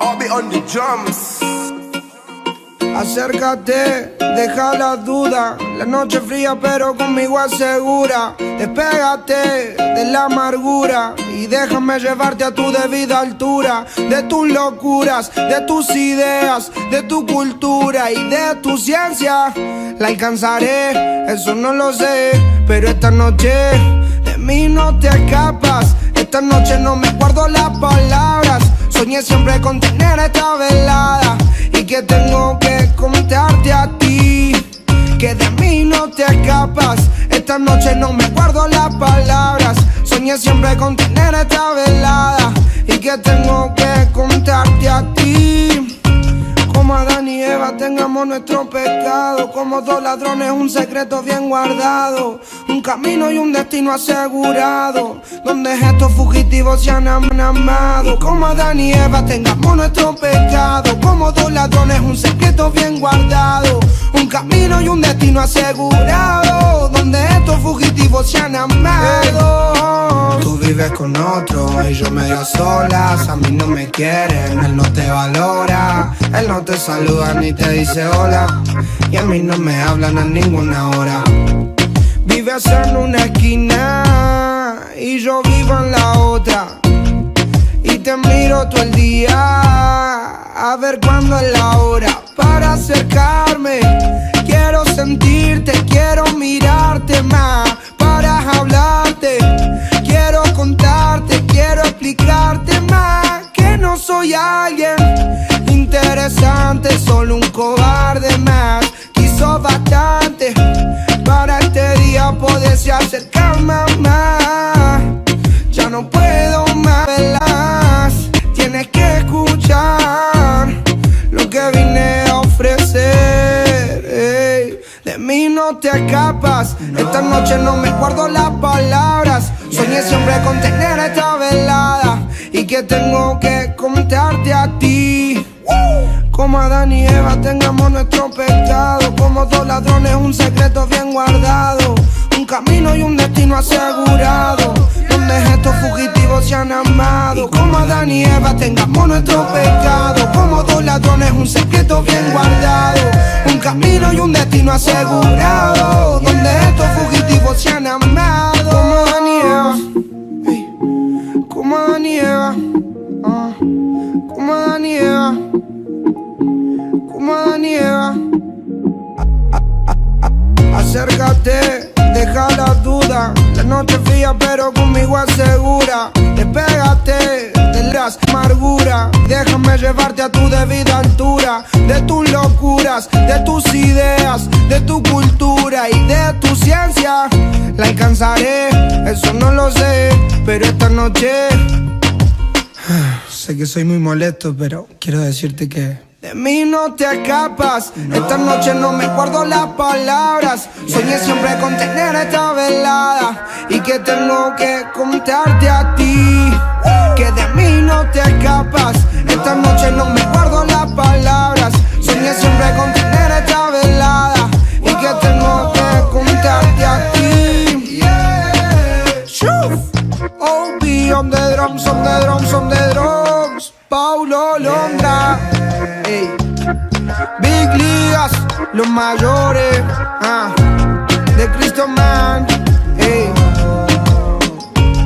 I'll be on the drums. Acércate, deja la duda. La noche fría pero conmigo asegura. Despégate de la amargura y déjame llevarte a tu debida altura. De tus locuras, de tus ideas, de tu cultura y de tu ciencia. La alcanzaré, eso no lo sé, pero esta noche de mí no te escapas. Esta noche no me guardo las palabras. Soñé siempre con tener esta velada y que tengo que contarte a ti, que de mí no te escapas. Esta noche no me guardo las palabras. Soñé siempre con tener esta velada y que tengo que contarte a ti. Como Adán y Eva tengamos nuestro pecado, como dos ladrones un secreto bien guardado, un camino y un destino asegurado, donde estos fugitivos se han amado. Y como Adán y Eva tengamos nuestro pecado, como dos ladrones un secreto bien guardado, un camino y un destino asegurado, donde estos fugitivos se han amado. Tú vives con otro y yo medio a solas. A mí no me quieren, él no te valora, él no te saluda ni te dice hola, y a mí no me hablan a ninguna hora. Vives en una esquina y yo vivo en la otra, y te miro todo el día a ver cuándo es la hora para acercarme. Quiero sentirte, quiero mirarte más para hablarte. Quiero contarte, quiero explicarte más que no soy alguien interesante, solo un cobarde más. Quiso bastante para este día poderse acercarme más. Ya no puedo más, tienes que escuchar lo que vine a ofrecer. Ey, de mí no te escapas. Esta noche no me guardo las palabras. Soñé siempre con tener esta velada y que tengo que contarte a ti. Como Adán y Eva tengamos nuestro pecado, como dos ladrones un secreto bien guardado, un camino y un destino asegurado, donde estos fugitivos se han amado. Como Adán y Eva tengamos nuestro pecado, como dos ladrones un secreto bien guardado, un camino y un destino asegurado, donde estos fugitivos se han amado. Como Adán y Eva, hey, como Adán y Eva, como Adán y Eva, como Adán y Eva. Acércate, deja la duda. La noche fría pero conmigo asegura. Despégate de las amarguras. Déjame llevarte a tu debida altura. De tus locuras, de tus ideas, de tu cultura y de tu ciencia. La alcanzaré, eso no lo sé, pero esta noche sé que soy muy molesto, pero quiero decirte que de mí no te escapas. Esta noche no me guardo las palabras. Soñé siempre con tener esta velada y que tengo que contarte a ti, que de mí no te escapas. Esta noche no me guardo las palabras. Soñé siempre con tener esta velada y que tengo que contarte a ti. OB on the drums, on the drums, on the drums. Paulo Londra, ey. Big Ligas, los mayores, de Cristo Man, ey.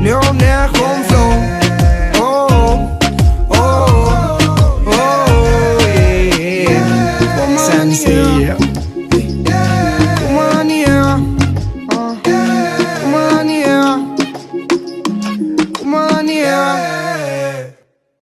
Leonel Home Flow.